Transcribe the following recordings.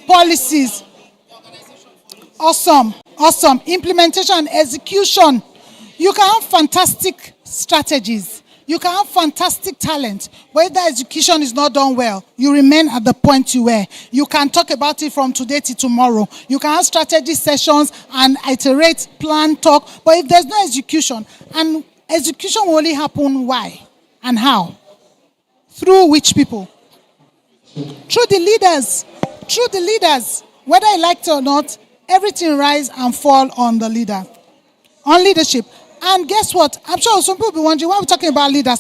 policies. Awesome. Implementation and execution. You can have fantastic strategies. You can have fantastic talent. But if the execution is not done well, you remain at the point you were. You can talk about it from today to tomorrow. You can have strategy sessions and iterate, plan, talk. But if there's no execution, and execution will only happen why and how? Through which people? Through the leaders. Whether you like it or not, everything rise and fall on the leader. On leadership. And guess what? I'm sure some people will be wondering, why are we talking about leaders?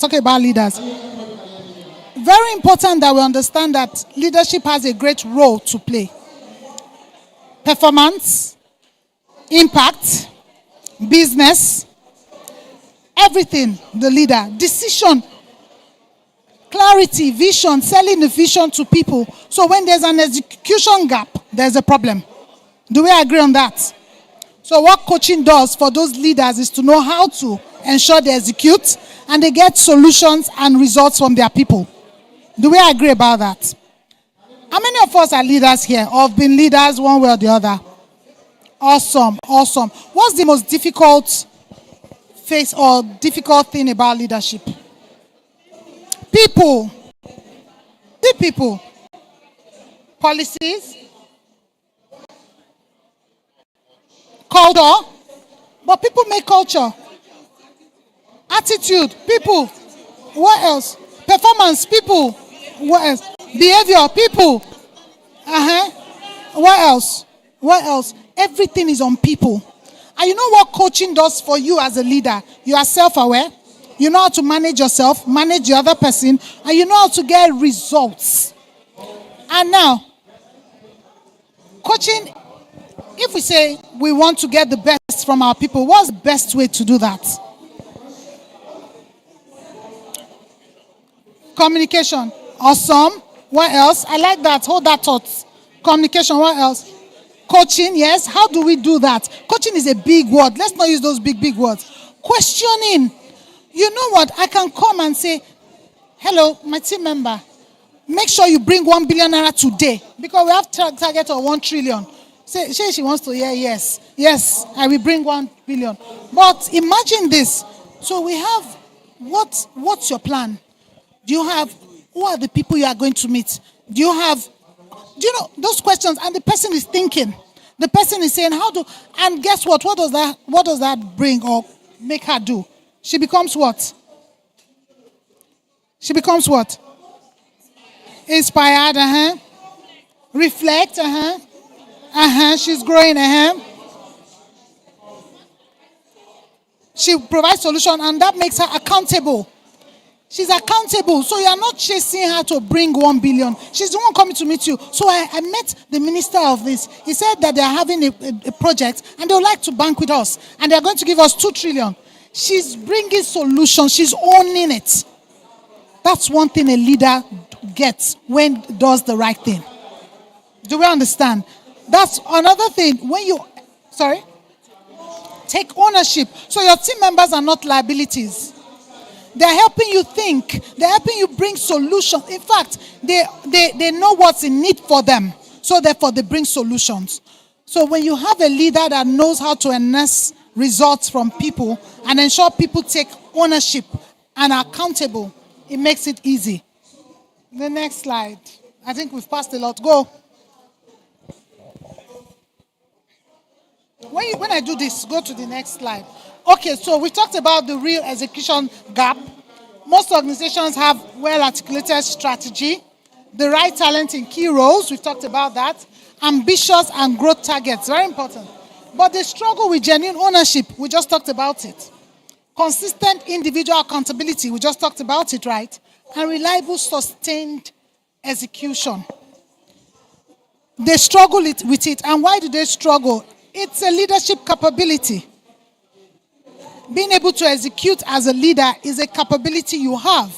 Very important that we understand that leadership has a great role to play. Performance, impact, business, everything, the leader. Decision, clarity, vision, selling the vision to people. So when there's an execution gap, there's a problem. Do we agree on that? So what coaching does for those leaders is to know how to ensure they execute and they get solutions and results from their people. Do we agree about that? How many of us are leaders here or have been leaders one way or the other? Awesome. What's the most difficult phase or difficult thing about leadership? People. The people. Policies. Culture, but people make culture. Attitude, people. What else? Performance, people. What else? Behavior, people. What else? Everything is on people. And you know what coaching does for you as a leader? You are self-aware. You know how to manage yourself, manage the other person, and you know how to get results. And now, coaching, if we say we want to get the best from our people, what's the best way to do that? Communication. Awesome. What else? I like that. Hold that thought. Communication. What else? Coaching. Yes. How do we do that? Coaching is a big word. Let's not use those big words. Questioning. You know what? I can come and say, hello, my team member. Make sure you bring 1 billion naira today because we have target of 1 trillion. Say she wants to hear yes. Yes, I will bring 1 billion. But imagine this. So we have, what's your plan? Do you have, who are the people you are going to meet? Do you know, those questions? And the person is thinking. The person is saying, and guess what? What does that bring or make her do? She becomes what? Inspired, Reflect, she's growing, She provides solution and that makes her accountable. She's accountable. So you are not chasing her to bring 1 billion. She's the one coming to meet you. So I met the minister of this. He said that they are having a project and they would like to bank with us. And they are going to give us 2 trillion. She's bringing solutions. She's owning it. That's one thing a leader gets when does the right thing. Do we understand? That's another thing. When you, take ownership. So your team members are not liabilities. They're helping you think. They're helping you bring solutions. In fact, they know what's in need for them. So therefore, they bring solutions. So when you have a leader that knows how to enhance results from people and ensure people take ownership and are accountable, it makes it easy. The next slide. I think we've passed a lot. Go. When I do this, go to the next slide. Okay, so we talked about the real execution gap. Most organizations have well-articulated strategy, the right talent in key roles, we've talked about that, ambitious and growth targets, very important. But they struggle with genuine ownership, we just talked about it. Consistent individual accountability, we just talked about it, right? And reliable, sustained execution. They struggle with it, and why do they struggle? It's a leadership capability. Being able to execute as a leader is a capability you have,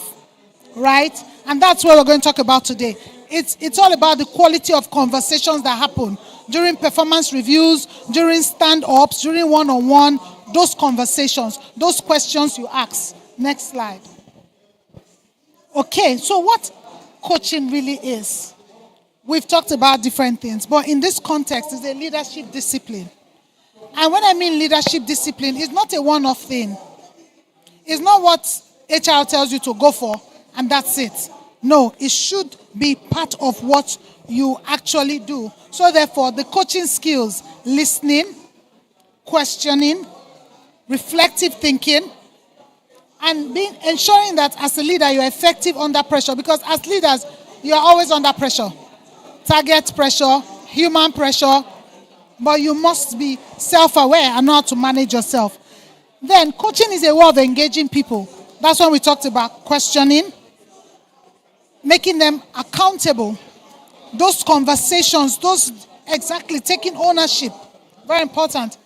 right? And that's what we're going to talk about today. It's all about the quality of conversations that happen during performance reviews, during stand-ups, during one-on-one, those conversations, those questions you ask. Next slide. Okay, so what coaching really is? we've talked about different things, but in this context, it's a leadership discipline. And when I mean leadership discipline, it's not a one-off thing. It's not what HR tells you to go for, and that's it. No, it should be part of what you actually do. So therefore, the coaching skills, listening, questioning, reflective thinking, and ensuring that as a leader, you're effective under pressure. Because as leaders, you're always under pressure. Target pressure, human pressure, but you must be self-aware and know how to manage yourself. Then coaching is a way of engaging people. That's when we talked about questioning, making them accountable. Those conversations, exactly taking ownership, very important.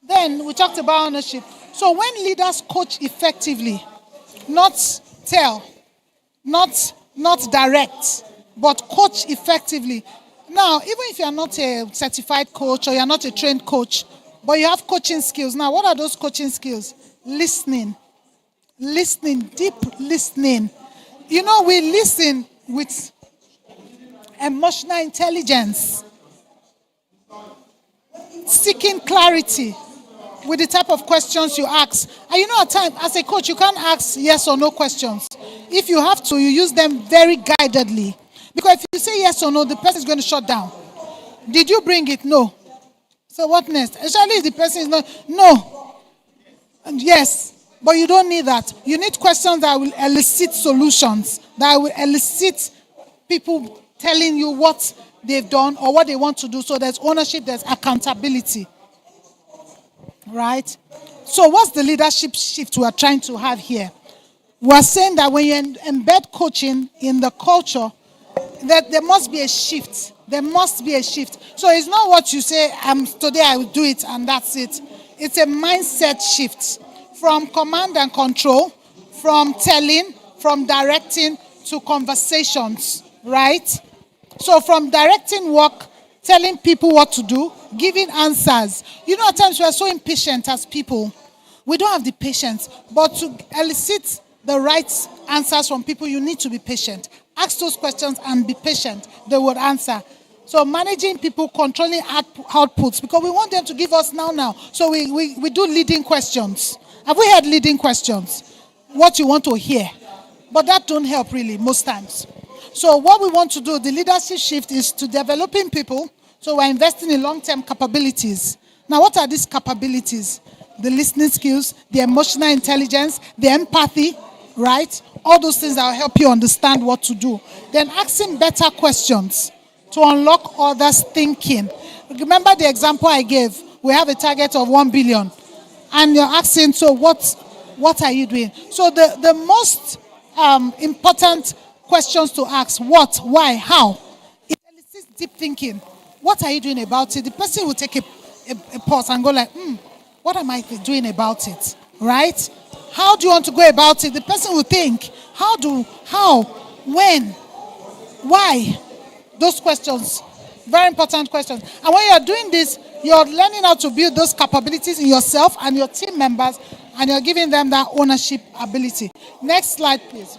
Then we talked about ownership. So when leaders coach effectively, not tell, not direct, but coach effectively. Now, even if you are not a certified coach or you are not a trained coach, but you have coaching skills. Now, what are those coaching skills? Listening, deep listening. You know, we listen with emotional intelligence, seeking clarity with the type of questions you ask. And you know, at times, as a coach, you can't ask yes or no questions. If you have to, you use them very guidedly. Because if you say yes or no, the person is going to shut down. Did you bring it? No. So what next? Especially if the person is not, no. And yes. But you don't need that. You need questions that will elicit solutions, that will elicit people telling you what they've done or what they want to do. So there's ownership, there's accountability. Right? So what's the leadership shift we are trying to have here? We're saying that when you embed coaching in the culture, that there must be a shift. There must be a shift. So it's not what you say, today I will do it and that's it. It's a mindset shift from command and control, from telling, from directing to conversations, right? So from directing work, telling people what to do, giving answers. You know, at times we are so impatient as people. We don't have the patience. But to elicit the right answers from people, you need to be patient. Ask those questions and be patient. They will answer. So managing people, controlling outputs, because we want them to give us now. So we do leading questions. Have we had leading questions? What you want to hear. But that don't help really most times. So what we want to do, the leadership shift, is to developing people. So we're investing in long-term capabilities. Now, what are these capabilities? The listening skills, the emotional intelligence, the empathy, right? All those things that will help you understand what to do. Then asking better questions to unlock others' thinking. Remember the example I gave? We have a target of 1 billion. And you're asking, so what are you doing? So the most important questions to ask, what, why, how, it elicits deep thinking. What are you doing about it? The person will take a pause and go like, what am I doing about it? Right? How do you want to go about it? The person will think, how, when, why? Those questions, very important questions. And when you're doing this, you're learning how to build those capabilities in yourself and your team members, and you're giving them that ownership ability. Next slide, please.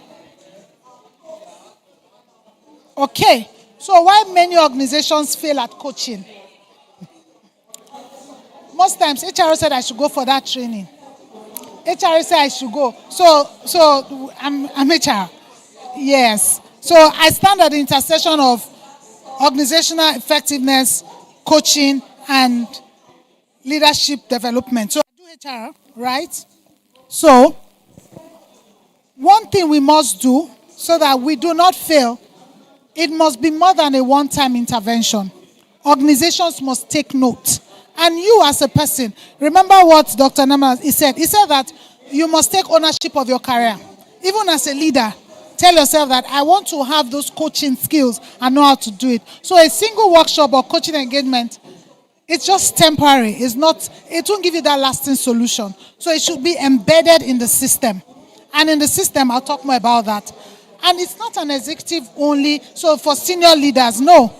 Okay, so why many organizations fail at coaching? Most times, HR said I should go for that training. HR said I should go. So I'm HR. Yes. So I stand at the intersection of organizational effectiveness, coaching, and leadership development. So I do HR, right? So one thing we must do so that we do not fail, it must be more than a one-time intervention. Organizations must take note. And you as a person, remember what Dr. Nama said. He said that you must take ownership of your career. Even as a leader, tell yourself that I want to have those coaching skills and know how to do it. So a single workshop or coaching engagement, it's just temporary. It won't give you that lasting solution. So it should be embedded in the system. And in the system, I'll talk more about that. And it's not an executive only, so for senior leaders, no.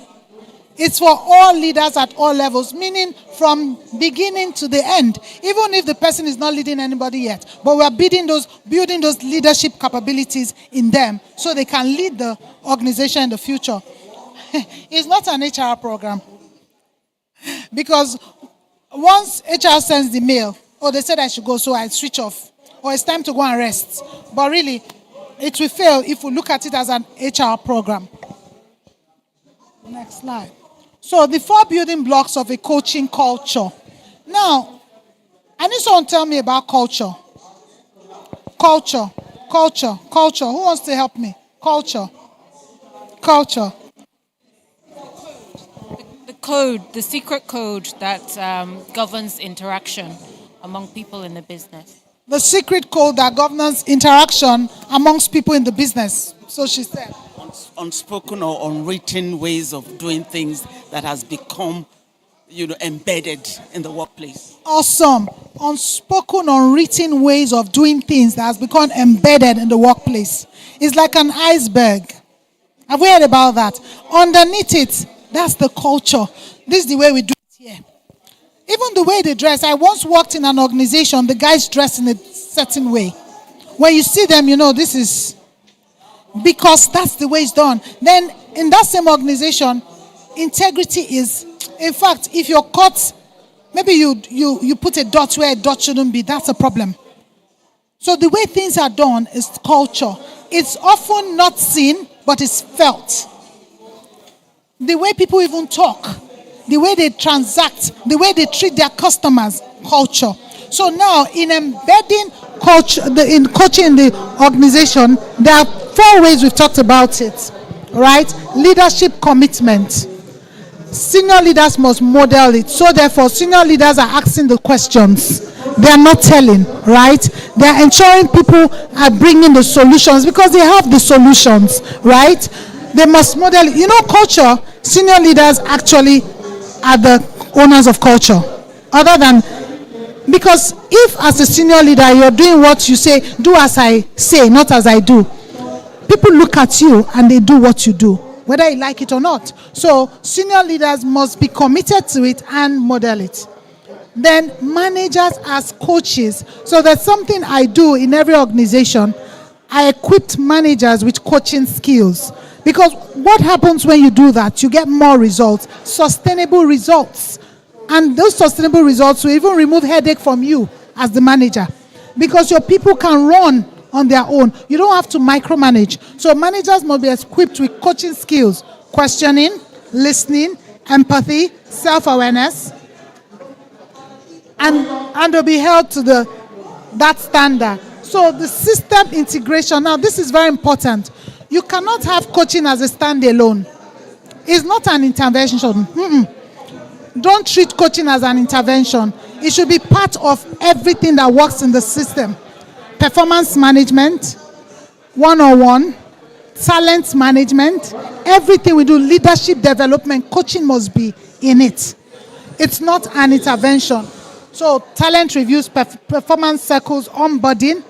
It's for all leaders at all levels, meaning from beginning to the end, even if the person is not leading anybody yet. But we are building those leadership capabilities in them so they can lead the organization in the future. It's not an HR program because once HR sends the mail, oh, they said I should go, so I switch off, or it's time to go and rest. But really, it will fail if we look at it as an HR program. Next slide. So the four building blocks of a coaching culture. Now, I need someone to tell me about culture. Culture, culture. Who wants to help me? Culture, culture. The code, the secret code that governs interaction among people in the business. The secret code that governs interaction amongst people in the business. So she said. Unspoken or unwritten ways of doing things that has become, embedded in the workplace. Awesome. Unspoken, unwritten ways of doing things that has become embedded in the workplace. It's like an iceberg. Have we heard about that? Underneath it, that's the culture. This is the way we do it here. Even the way they dress. I once worked in an organization, the guys dress in a certain way. When you see them, you know this is because that's the way it's done. Then in that same organization, integrity is, in fact, if you're caught, maybe you put a dot where a dot shouldn't be, that's a problem. So the way things are done is culture. It's often not seen, but it's felt. The way people even talk, the way they transact, the way they treat their customers, culture. So now, in embedding culture, in coaching the organization, there are four ways we've talked about it, right? Leadership commitment. Senior leaders must model it. So therefore, senior leaders are asking the questions. They are not telling, right? They are ensuring people are bringing the solutions because they have the solutions, right? They must model it. You know, culture, senior leaders actually are the owners of culture. Other than, because if as a senior leader you're doing what you say, do as I say, not as I do, people look at you and they do what you do, whether you like it or not. So senior leaders must be committed to it and model it. Then managers as coaches. So there's something I do in every organization. I equip managers with coaching skills. Because what happens when you do that? You get more results, sustainable results. And those sustainable results will even remove headache from you as the manager. Because your people can run on their own. You don't have to micromanage. So managers must be equipped with coaching skills, questioning, listening, empathy, self-awareness, and they'll be held to that standard. So the system integration, now this is very important. You cannot have coaching as a standalone. It's not an intervention. Don't treat coaching as an intervention. It should be part of everything that works in the system. Performance management, one-on-one, talent management, everything we do, leadership development, coaching must be in it. It's not an intervention. So talent reviews, performance circles, onboarding.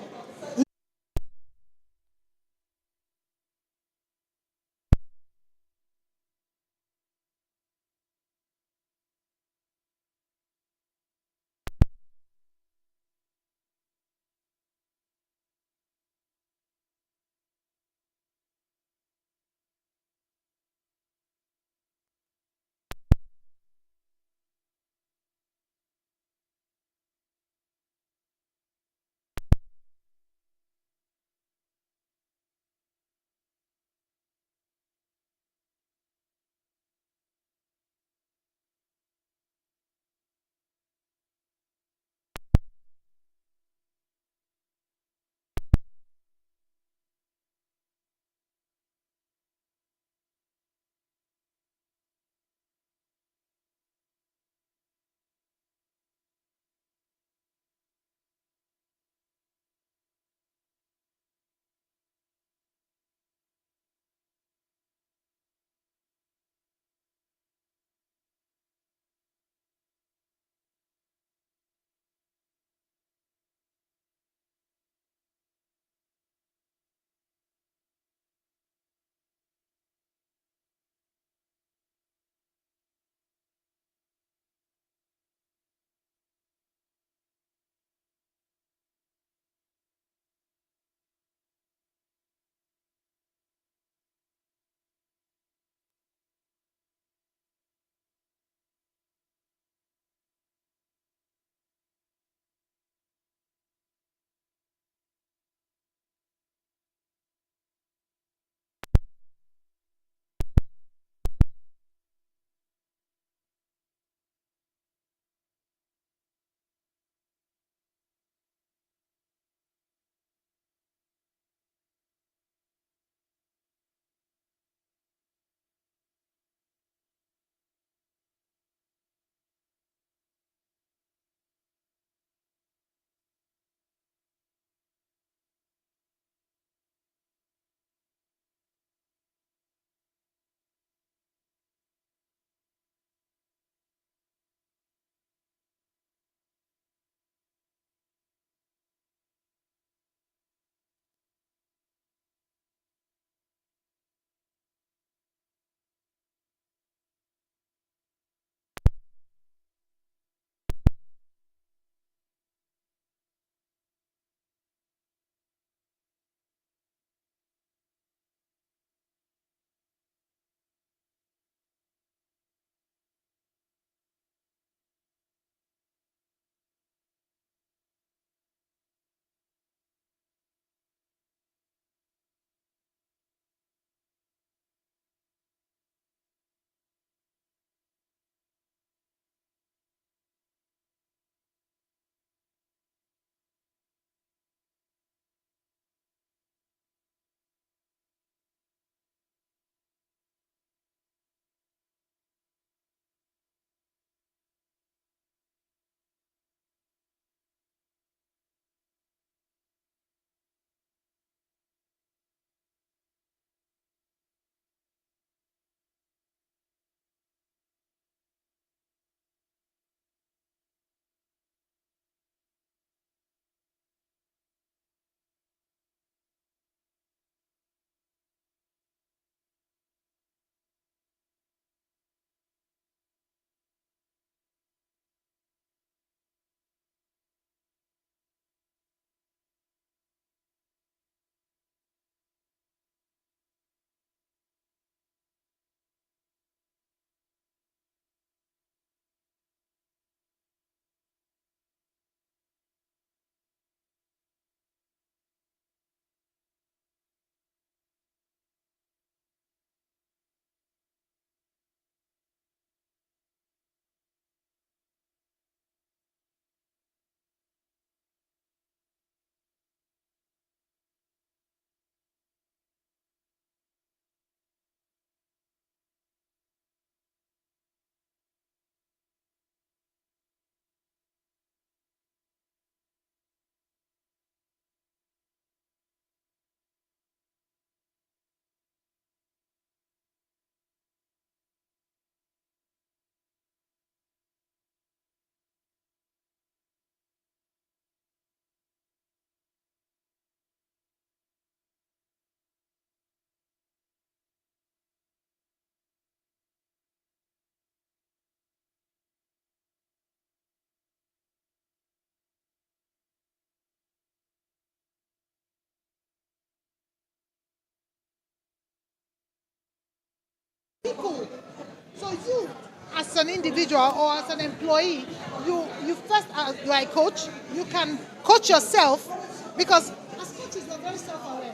So you, as an individual or as an employee, you first, you are a coach. You can coach yourself because as coaches we're very self-aware.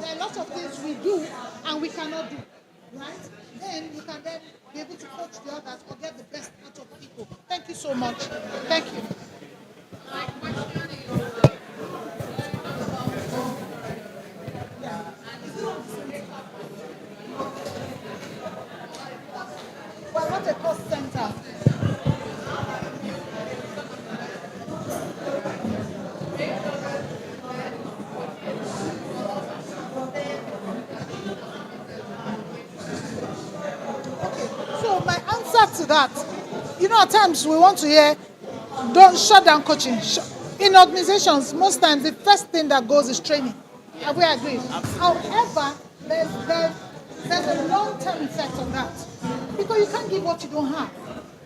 There are a lot of things we do and we cannot do, right? Then you can then be able to coach the others or get the best out of people. Thank you so much. Thank you. Well, what a cost center. So my answer to that, at times we want to hear, don't shut down coaching. In organizations, most times the first thing that goes is training. Have we agreed? However, there's a long-term effect on that because you can't give what you don't have.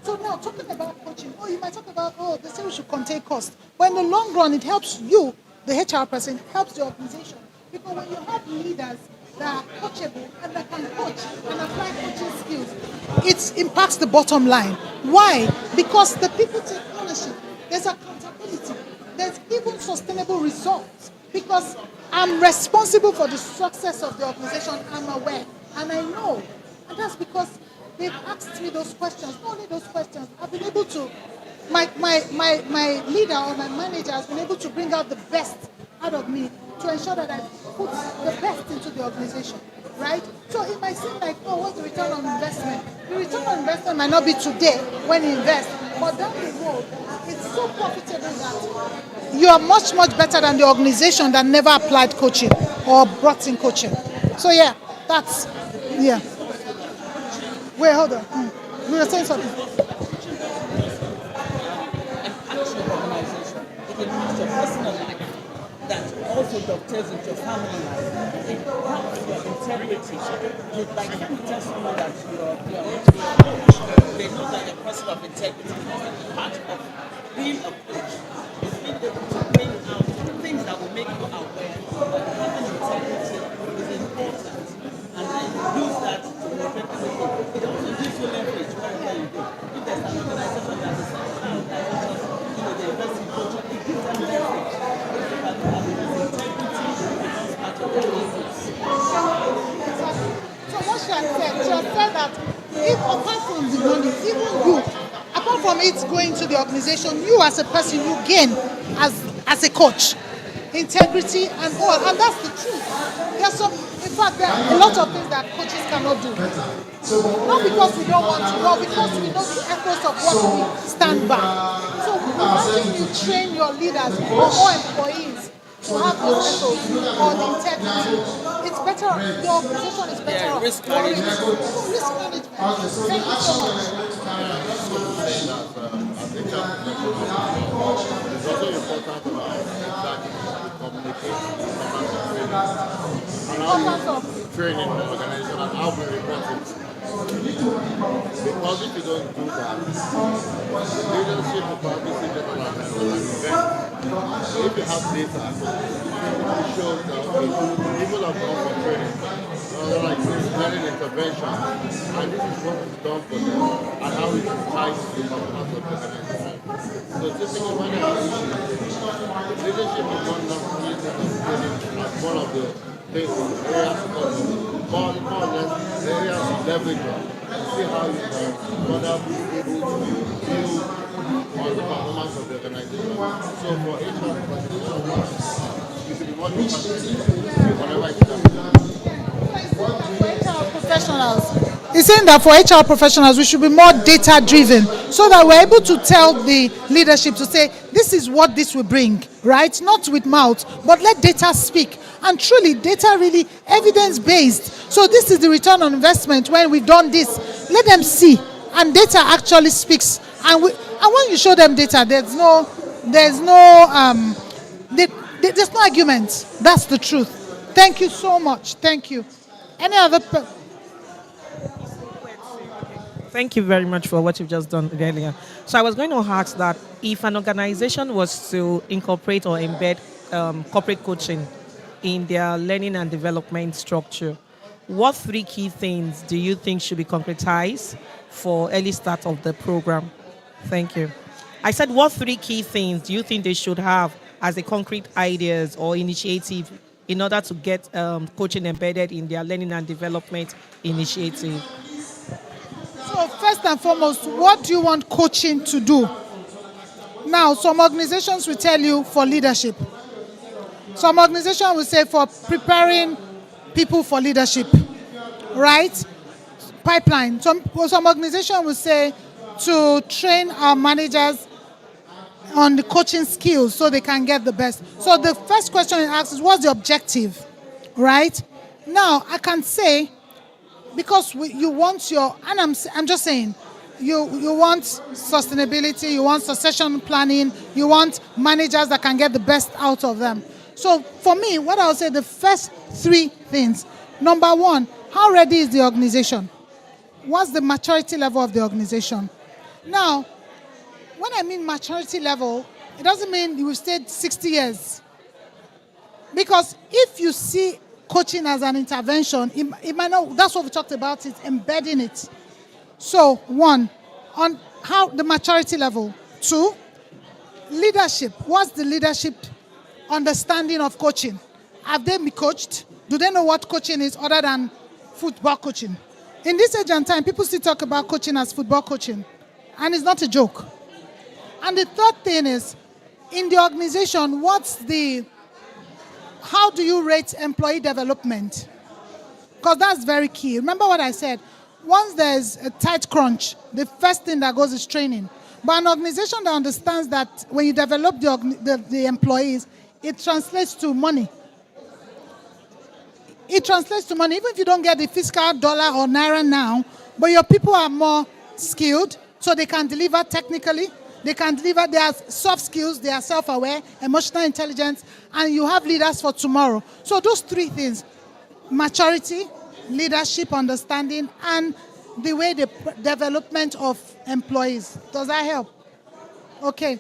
So now talking about coaching, you might talk about, they say we should contain cost. But in the long run, it helps you, the HR person, helps the organization. Because when you have leaders that are coachable and that can coach and apply coaching skills, it impacts the bottom line. Why? Because the people take ownership. There's accountability. There's even sustainable results. Because I'm responsible for the success of the organization. I'm aware. And I know. And that's because they've asked me those questions. Not only those questions, I've been able to, my leader or my manager has been able to bring out the best out of me to ensure that I put the best into the organization, right? So it might seem like, what's the return on investment? The return on investment might not be today when you invest, but down the road, it's so profitable that you are much, much better than the organization that never applied coaching or brought in coaching. So yeah, that's, yeah. Wait, hold on. You were saying something. An actual organization, it includes your personal life that also dovetails into your family life. It helps your integrity. Like if you tell someone that you're going to be a coach, they know that you're a person of integrity. Part of being a coach is being able to bring out things that will make you aware that having integrity is important. And then use that to motivate people. It also gives you leverage wherever you go. If there's an organization that is an organization, they invest in coaching, it gives them leverage. So what she has said that if apart from the money, even you, apart from it going to the organization, you as a person, you gain as a coach. Integrity and all, and that's the truth. There's some, in fact, there are a lot of things that coaches cannot do. Not because we don't want to, but because we know the ethos of what we stand by. So imagine you train your leaders or all employees to have those ethos or the integrity. It's better, the organization is better off. Risk management. Risk management. Thank you so much. It's also important to communication, training the organization and how we report it. Because if you don't do that, leadership will probably see them as an event. If you have data, it shows that people have gone for training, like learning intervention, and this is what is done for them and how it ties to the performance of the organization. So typically when they have issues, leadership is one of the training as one of the things, areas more or less the areas of leverage on to see how you can further be able to build on the performance of the organization. So for HR professionals, you should be more competitive whenever it's done. He's saying that for HR professionals, we should be more data driven so that we're able to tell the leadership to say, this is what this will bring, right? Not with mouth, but let data speak. And truly, data really evidence-based. So this is the return on investment when we've done this. Let them see. And data actually speaks. And when you show them data, there's no argument. That's the truth. Thank you so much. Thank you. Any other Thank you very much for what you've just done earlier. So I was going to ask that if an organization was to incorporate or embed corporate coaching in their learning and development structure, what 3 key things do you think should be concretized for early start of the program? Thank you. I said, what 3 key things do you think they should have as a concrete ideas or initiative in order to get coaching embedded in their learning and development initiative? So first and foremost, what do you want coaching to do? Now, some organizations will tell you for leadership. Some organizations will say for preparing people for leadership, right? Pipeline. Some organization will say to train our managers on the coaching skills so they can get the best. So the first question it asks is, what's the objective, right? Now, I can say, because you want your, and I'm just saying, you want sustainability, you want succession planning, you want managers that can get the best out of them. So for me, what I'll say, the first 3 things. Number 1, how ready is the organization? What's the maturity level of the organization? Now, when I mean maturity level, it doesn't mean you will stay 60 years. Because if you see coaching as an intervention, it might not, that's what we talked about, it's embedding it. So 1, on how the maturity level. 2, leadership. What's the leadership understanding of coaching? Have they been coached? Do they know what coaching is other than football coaching? In this age and time, people still talk about coaching as football coaching. And it's not a joke. And the third thing is, in the organization, how do you rate employee development? Because that's very key. Remember what I said. Once there's a tight crunch, the first thing that goes is training. But an organization that understands that when you develop the employees, it translates to money. It translates to money, even if you don't get the fiscal dollar or naira now, but your people are more skilled, so they can deliver technically. They can deliver their soft skills, they are self-aware, emotional intelligence, and you have leaders for tomorrow. So those 3 things, maturity, leadership, understanding, and the way the development of employees. Does that help? Okay.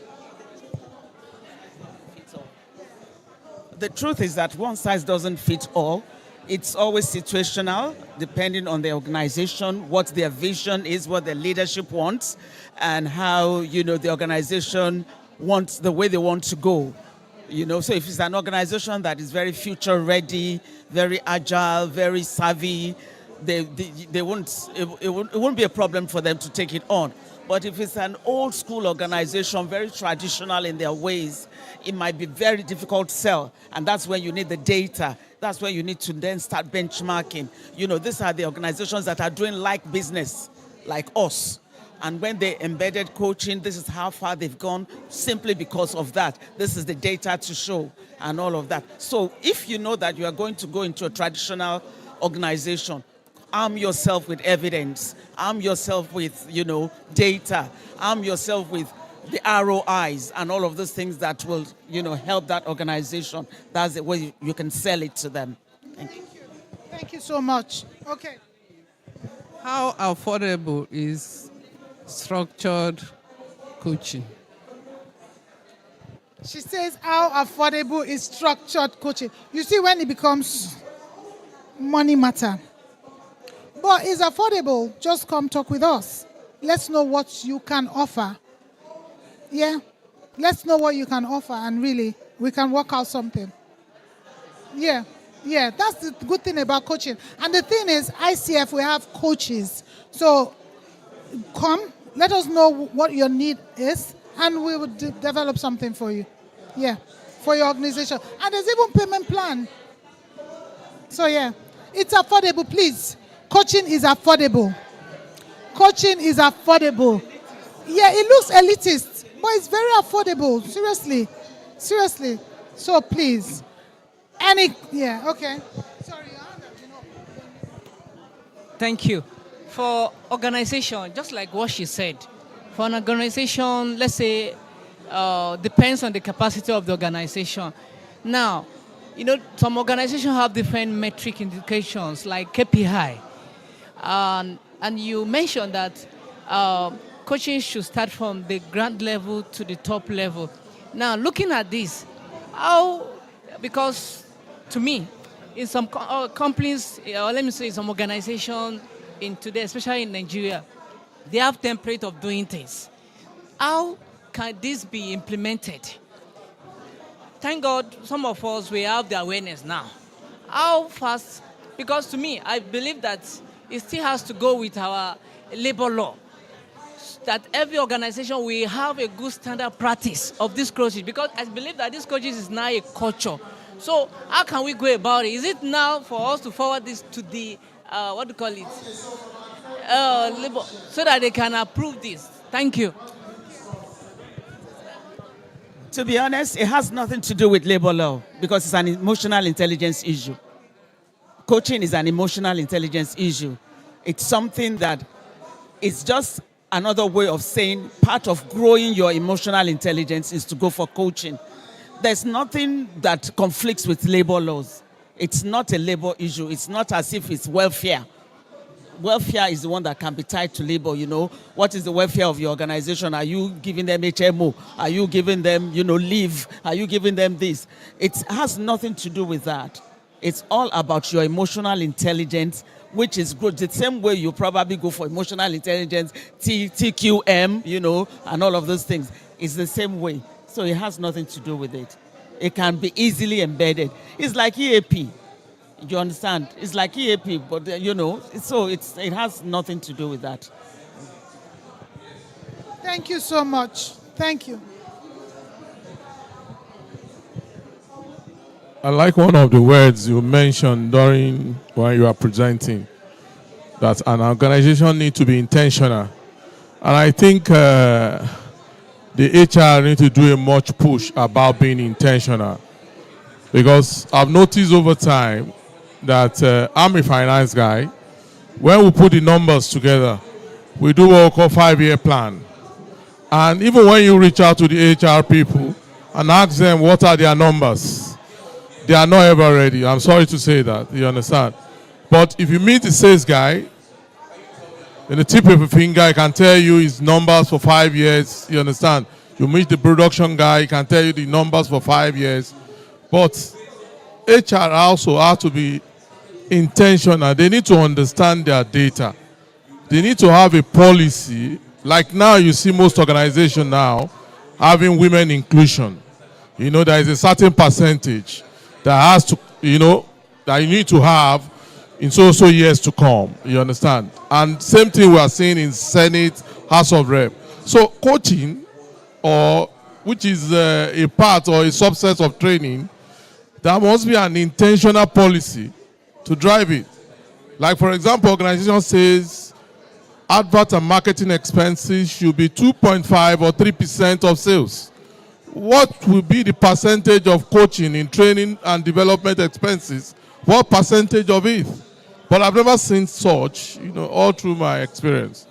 The truth is that one size doesn't fit all. It's always situational, depending on the organization, what their vision is, what their leadership wants, and how, the organization wants, the way they want to go. So if it's an organization that is very future ready, very agile, very savvy, it won't be a problem for them to take it on. But if it's an old school organization, very traditional in their ways, it might be very difficult to sell. And that's when you need the data. That's when you need to then start benchmarking. These are the organizations that are doing like business, like us. And when they embedded coaching, this is how far they've gone simply because of that. This is the data to show and all of that. So if you know that you are going to go into a traditional organization, arm yourself with evidence, arm yourself with, data, arm yourself with the ROIs and all of those things that will, help that organization. That's the way you can sell it to them. Thank you. Thank you so much. Okay. How affordable is structured coaching? She says, how affordable is structured coaching? You see, when it becomes money matter. But it's affordable. Just come talk with us. Let's know what you can offer. Yeah? Let's know what you can offer, and really, we can work out something. Yeah. Yeah, that's the good thing about coaching. And the thing is, ICF, we have coaches. So come, let us know what your need is, and we will develop something for you. Yeah, for your organization. And there's even payment plan. So yeah, it's affordable, please. Coaching is affordable. Coaching is affordable. Yeah, it looks elitist, but it's very affordable. Seriously. Seriously. So please. Yeah, okay. Sorry, Thank you. For organization, just like what she said, for an organization, let's say, depends on the capacity of the organization. Now, some organizations have different metric indications like KPI. And you mentioned that coaching should start from the ground level to the top level. Now, looking at this, because to me, in some companies, or let me say some organization in today, especially in Nigeria, they have template of doing things. How can this be implemented? Thank God some of us, we have the awareness now. How fast? Because to me, I believe that it still has to go with our labor law. That every organization will have a good standard practice of this coaching, because I believe that this coaching is now a culture. So how can we go about it? Is it now for us to forward this to the, what do you call it, labor, so that they can approve this? Thank you. To be honest, it has nothing to do with labor law because it's an emotional intelligence issue. Coaching is an emotional intelligence issue. It's something that is just another way of saying part of growing your emotional intelligence is to go for coaching. There's nothing that conflicts with labor laws. It's not a labor issue. It's not as if it's welfare. Welfare is the one that can be tied to labor, you know. What is the welfare of your organization? Are you giving them HMO? Are you giving them, leave? Are you giving them this? It has nothing to do with that. It's all about your emotional intelligence, which is good. The same way you probably go for emotional intelligence, TQM, and all of those things. It's the same way. So it has nothing to do with it. It can be easily embedded. It's like EAP. You understand? It's like EAP, but so it has nothing to do with that. Thank you so much. Thank you. I like one of the words you mentioned during when you are presenting, that an organization needs to be intentional. And I think the HR need to do a much push about being intentional. Because I've noticed over time that I'm a finance guy. When we put the numbers together, we do what we call 5-year plan. And even when you reach out to the HR people and ask them what are their numbers, they are not ever ready. I'm sorry to say that, you understand? But if you meet the sales guy, in the tip of a finger, he can tell you his numbers for 5 years, you understand? You meet the production guy, he can tell you the numbers for 5 years. But HR also have to be intentional. They need to understand their data. They need to have a policy. Like now, you see most organizations now having women inclusion. There is a certain percentage that has to, that you need to have in so years to come. You understand? And same thing we are seeing in Senate, House of Rep. So coaching, which is a part or a subset of training, there must be an intentional policy to drive it. Like, for example, organization says advert and marketing expenses should be 2.5 or 3% of sales. What will be the percentage of coaching in training and development expenses? What percentage of it? But I've never seen such, all through my experience.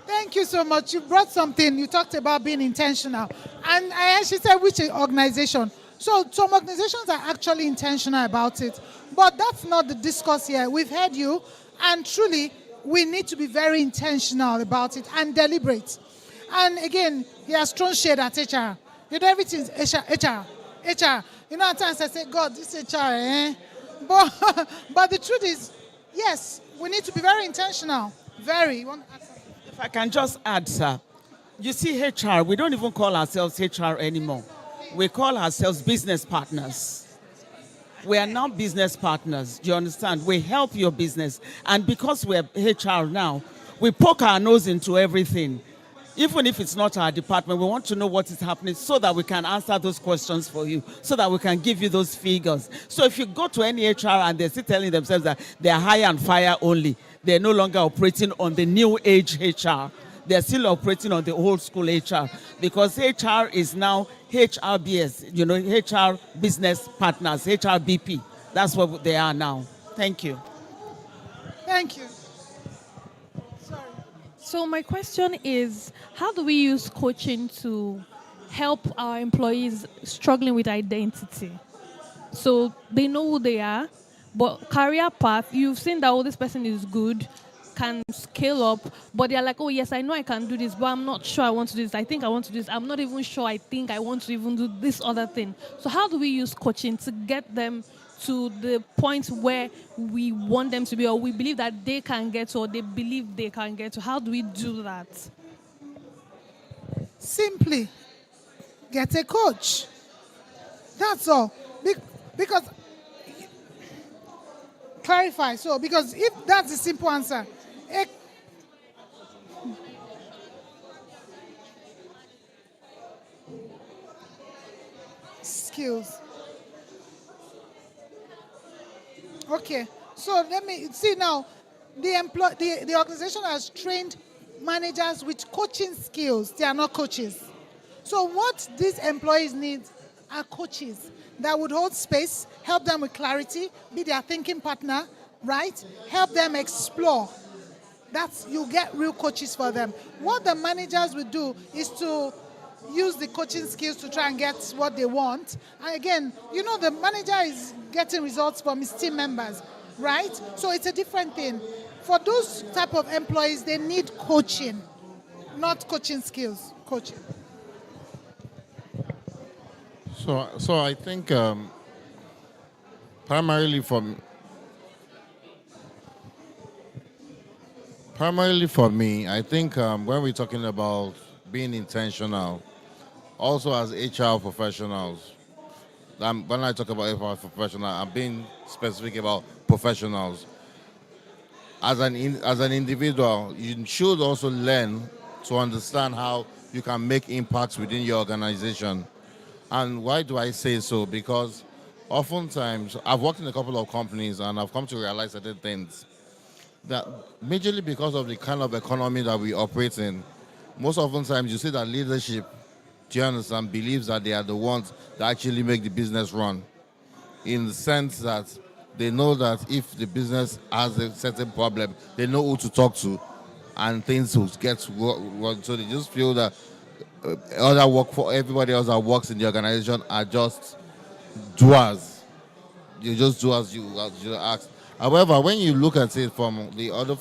Thank you so much. You brought something. You talked about being intentional. And I actually said which organization. So some organizations are actually intentional about it. But that's not the discourse here. We've heard you. And truly, we need to be very intentional about it and deliberate. And again, he has thrown shade at HR. Everything's HR. At times I say, God, this HR, eh? But the truth is, yes, we need to be very intentional. Very. You want to add something? If I can just add, sir. You see, HR, we don't even call ourselves HR anymore. We call ourselves business partners. We are now business partners. Do you understand? We help your business. And because we're HR now, we poke our nose into everything. Even if it's not our department, we want to know what is happening so that we can answer those questions for you, so that we can give you those figures. So if you go to any HR and they're still telling themselves that they're hire and fire only, they're no longer operating on the new age HR. They're still operating on the old school HR, because HR is now HRBS, HR business partners, HRBP. That's what they are now. Thank you. Thank you. So my question is, how do we use coaching to help our employees struggling with identity? So they know who they are, but career path, you've seen that, this person is good. can scale up, but they're like, oh yes, I know I can do this, but I'm not sure I want to do this. I think I want to do this. I'm not even sure I think I want to even do this other thing. So how do we use coaching to get them to the point where we want them to be, or we believe that they can get to, or they believe they can get to? How do we do that? Simply get a coach. That's all. Because clarify. So because if that's the simple answer, skills. Okay. So let me see now. The organization has trained managers with coaching skills. They are not coaches. So what these employees need are coaches that would hold space, help them with clarity, be their thinking partner, right? Help them explore. That's, you get real coaches for them. What the managers would do is to use the coaching skills to try and get what they want. And again, you know, the manager is getting results from his team members, right? So it's a different thing. For those type of employees, they need coaching, not coaching skills, coaching. So I think primarily for me, I think when we're talking about being intentional, also as HR professionals, when I talk about HR professional, I'm being specific about professionals. As an individual, you should also learn to understand how you can make impacts within your organization. And why do I say so? Because oftentimes I've worked in a couple of companies and I've come to realize certain things that majorly because of the kind of economy that we operate in, most oftentimes you see that leadership, do you understand, believes that they are the ones that actually make the business run. In the sense that they know that if the business has a certain problem, they know who to talk to and things will get to work. So they just feel that other work for everybody else that works in the organization are just doers. You just do as you ask. However, when you look at it from the other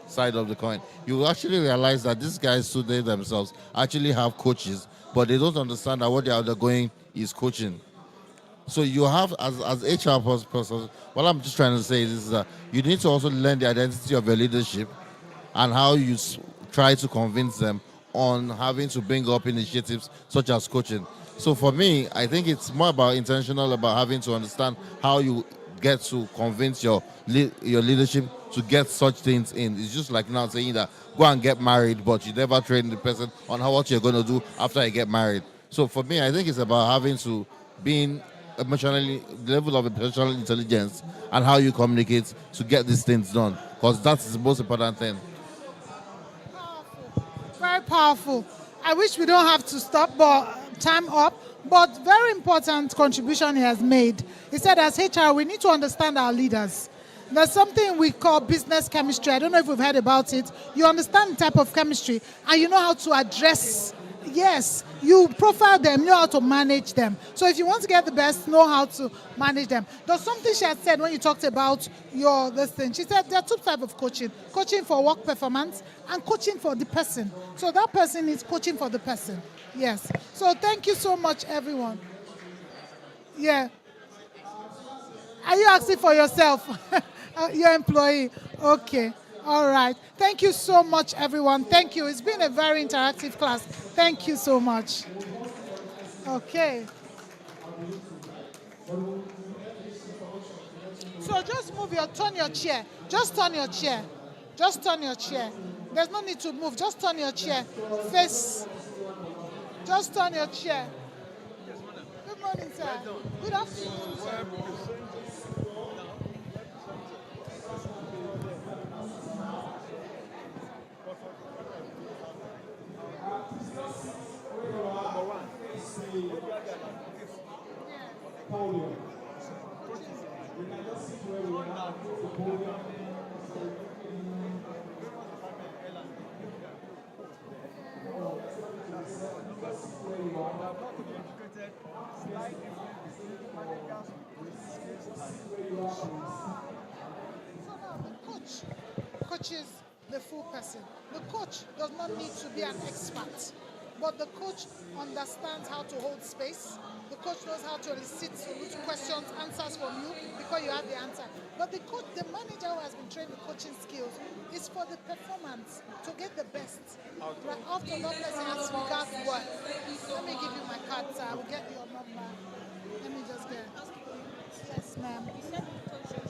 side of the coin, you actually realize that these guys today themselves actually have coaches, but they don't understand that what they are undergoing is coaching. So you have, as HR person, what I'm just trying to say is that you need to also learn the identity of your leadership and how you try to convince them on having to bring up initiatives such as coaching. So for me, I think it's more about intentional, about having to understand how you get to convince your leadership to get such things in. It's just like now saying that go and get married, but you never train the person on how what you're going to do after you get married. So for me, I think it's about having to being emotionally, the level of emotional intelligence and how you communicate to get these things done, because that's the most important thing. Very powerful. I wish we don't have to stop, but time up. But very important contribution he has made. He said, as HR, we need to understand our leaders. There's something we call business chemistry. I don't know if we've heard about it. You understand the type of chemistry, and you know how to address. Yes, you profile them, know how to manage them. So if you want to get the best, know how to manage them. There's something she had said when you talked about this thing. She said there are two types of coaching. Coaching for work performance and coaching for the person. So that person is coaching for the person. Yes. So thank you so much, everyone. Yeah. Are you asking for yourself? Your employee. Okay. All right. Thank you so much, everyone. Thank you. It's been a very interactive class. Thank you so much. Okay. So just turn your chair. Just turn your chair. Just turn your chair. There's no need to move. Just turn your chair. Face. Just turn your chair. Good morning, sir. Good afternoon, sir. is the full person. The coach does not need to be an expert, but the coach understands how to hold space. The coach knows how to elicit questions, answers from you because you have the answer. But the coach, the manager who has been trained with coaching skills, is for the performance, to get the best. Right after that person has regards work. Let me give you my card, sir. I will get your number. Let me just get it. Yes, ma'am.